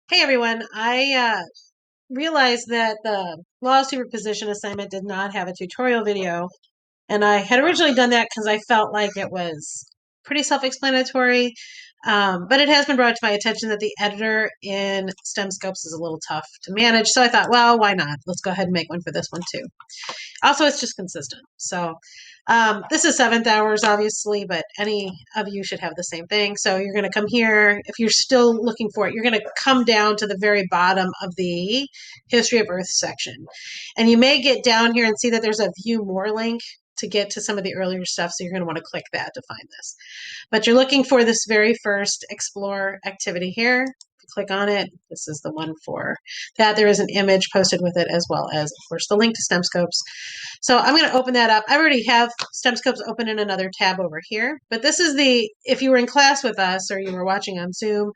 Hey everyone, I realized that the Law of Superposition assignment did not have a tutorial video, and I had originally done that because I felt like it was pretty self-explanatory, but it has been brought to my attention that the editor in STEMscopes is a little tough to manage, so I thought, well, why not? Let's go ahead and make one for this one too. Also, it's just consistent. So this is seventh hours, obviously, but any of you should have the same thing. So you're going to come here. If you're still looking for it, you're going to come down to the very bottom of the History of Earth section. And you may get down here and see that there's a View More link to get to some of the earlier stuff. So you're going to want to click that to find this. But you're looking for this very first Explore activity here. Click on it. This is the one for that. There is an image posted with it, as well as, of course, the link to STEMscopes. So I'm going to open that up. I already have STEMscopes open in another tab over here, but this is if you were in class with us or you were watching on Zoom,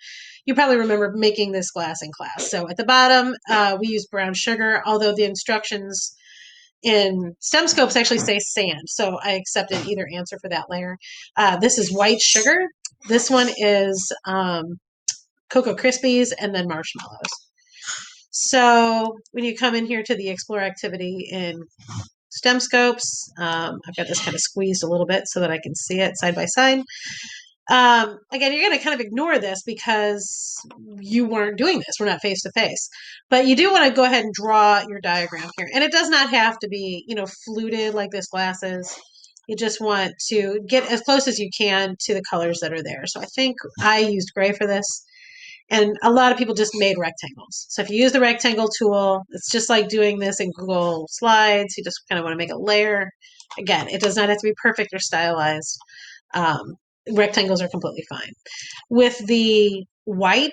you probably remember making this glass in class. So at the bottom, we use brown sugar, although the instructions in STEMscopes actually say sand. So I accepted either answer for that layer. This is white sugar. This one is Cocoa Krispies, and then marshmallows. So when you come in here to the Explore activity in STEMscopes, I've got this kind of squeezed a little bit so that I can see it side by side. Again, you're going to kind of ignore this because you weren't doing this. We're not face to face. But you do want to go ahead and draw your diagram here. And it does not have to be, fluted like this glass is. You just want to get as close as you can to the colors that are there. So I think I used gray for this. And a lot of people just made rectangles. So if you use the rectangle tool, it's just like doing this in Google Slides. You just kind of want to make a layer. Again, it does not have to be perfect or stylized. Rectangles are completely fine. With the white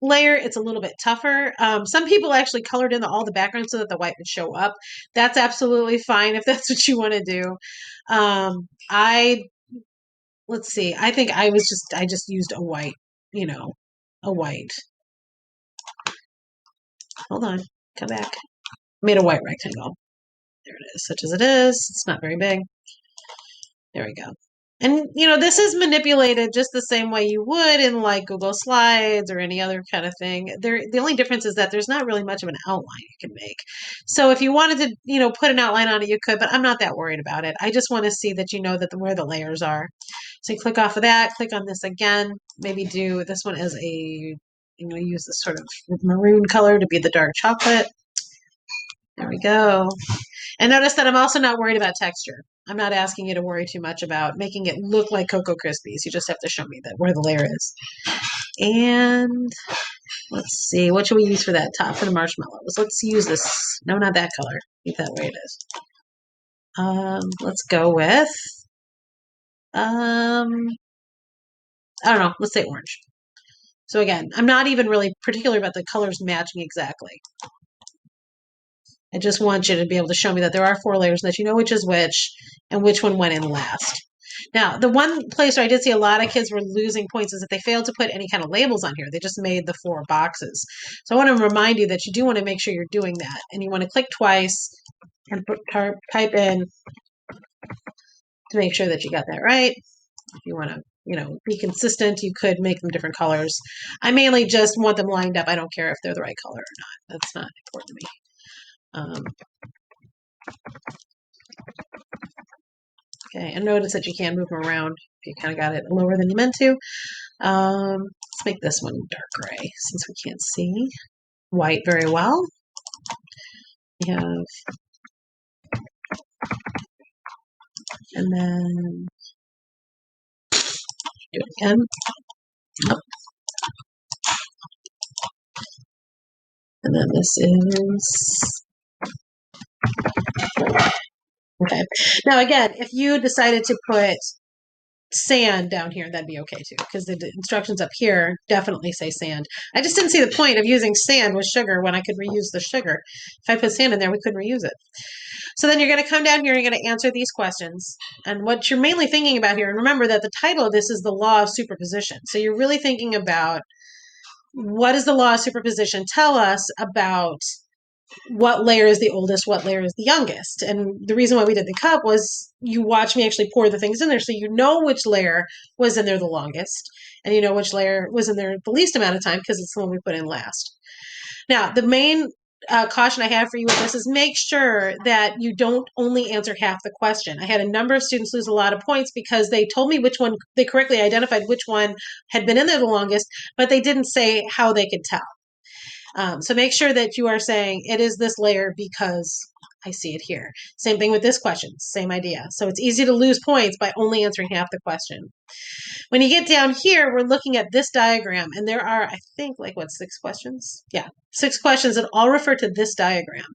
layer, it's a little bit tougher. Some people actually colored in all the background so that the white would show up. That's absolutely fine if that's what you want to do. Let's see. I think I just used a white, a white. Hold on, come back. Made a white rectangle. There it is, such as it is. It's not very big. There we go. And, this is manipulated just the same way you would in like Google Slides or any other kind of thing. The only difference is that there's not really much of an outline you can make. So if you wanted to, put an outline on it, you could, but I'm not that worried about it. I just want to see that you know that where the layers are. So you click off of that, click on this again, maybe do this one as use this sort of maroon color to be the dark chocolate. There we go. And notice that I'm also not worried about texture. I'm not asking you to worry too much about making it look like Cocoa Krispies. You just have to show me that where the layer is. And let's see, what should we use for that top for the marshmallows? Let's use this. No, not that color. Keep that way it is. Let's go with, I don't know, let's say orange. So again, I'm not even really particular about the colors matching exactly. I just want you to be able to show me that there are 4 layers and that you know which is which and which one went in last. Now, the one place where I did see a lot of kids were losing points is that they failed to put any kind of labels on here. They just made the 4 boxes. So I want to remind you that you do want to make sure you're doing that. And you want to click twice and type in to make sure that you got that right. If you want to, be consistent, you could make them different colors. I mainly just want them lined up. I don't care if they're the right color or not. That's not important to me. Okay, and notice that you can move them around if you kind of got it lower than you meant to. Let's make this one dark gray since we can't see white very well. We have, and then do it again. Oh. And then this is okay. Now again, if you decided to put sand down here, that'd be okay too, because the instructions up here definitely say sand. I just didn't see the point of using sand with sugar when I could reuse the sugar. If I put sand in there, we couldn't reuse it. So then you're going to come down here and you're going to answer these questions. And what you're mainly thinking about here, and remember that the title of this is the Law of Superposition. So you're really thinking about, what does the Law of Superposition tell us about what layer is the oldest, what layer is the youngest. And the reason why we did the cup was you watch me actually pour the things in there so you know which layer was in there the longest and you know which layer was in there the least amount of time because it's the one we put in last. Now, the main caution I have for you with this is make sure that you don't only answer half the question. I had a number of students lose a lot of points because they told me which one, they correctly identified which one had been in there the longest, but they didn't say how they could tell. So make sure that you are saying it is this layer because I see it here. Same thing with this question, same idea. So it's easy to lose points by only answering half the question. When you get down here, we're looking at this diagram, and there are, I think, like, what, 6 questions? Yeah, 6 questions that all refer to this diagram.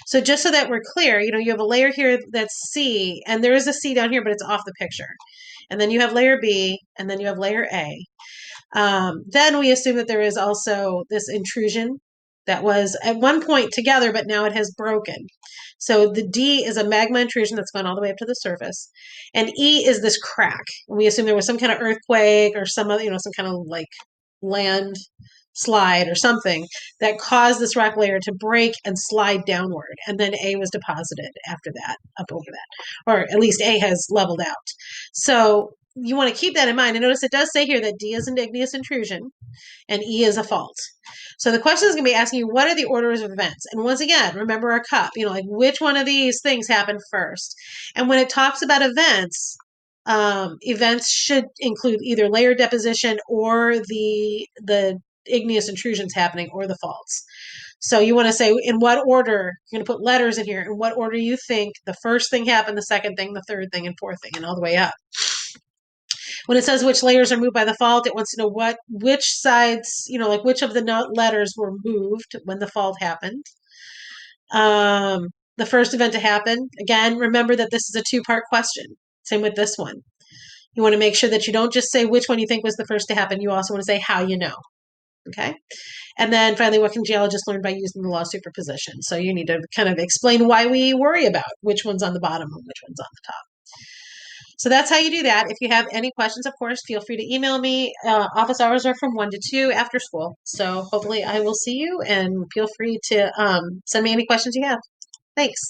So just so that we're clear, you have a layer here that's C, and there is a C down here, but it's off the picture. And then you have layer B, and then you have layer A. Then we assume that there is also this intrusion that was at one point together, but now it has broken. So the D is a magma intrusion that's gone all the way up to the surface. And E is this crack. We assume there was some kind of earthquake or some other, some kind of like land slide or something that caused this rock layer to break and slide downward. And then A was deposited after that, up over that. Or at least A has leveled out. So you want to keep that in mind. And notice it does say here that D is an igneous intrusion and E is a fault. So the question is going to be asking you, what are the orders of events? And once again, remember our cup, like which one of these things happened first? And when it talks about events, events should include either layer deposition or the igneous intrusions happening or the faults. So you want to say in what order, you're going to put letters in here, in what order you think the first thing happened, the second thing, the third thing, and fourth thing, and all the way up. When it says which layers are moved by the fault, it wants to know which sides, like which of the letters were moved when the fault happened. The first event to happen, again, remember that this is a 2-part question. Same with this one. You want to make sure that you don't just say which one you think was the first to happen. You also want to say how you know. Okay? And then finally, what can geologists learn by using the law of superposition? So you need to kind of explain why we worry about which one's on the bottom and which one's on the top. So that's how you do that. If you have any questions, of course, feel free to email me. Office hours are from 1 to 2 after school. So hopefully I will see you, and feel free to send me any questions you have. Thanks.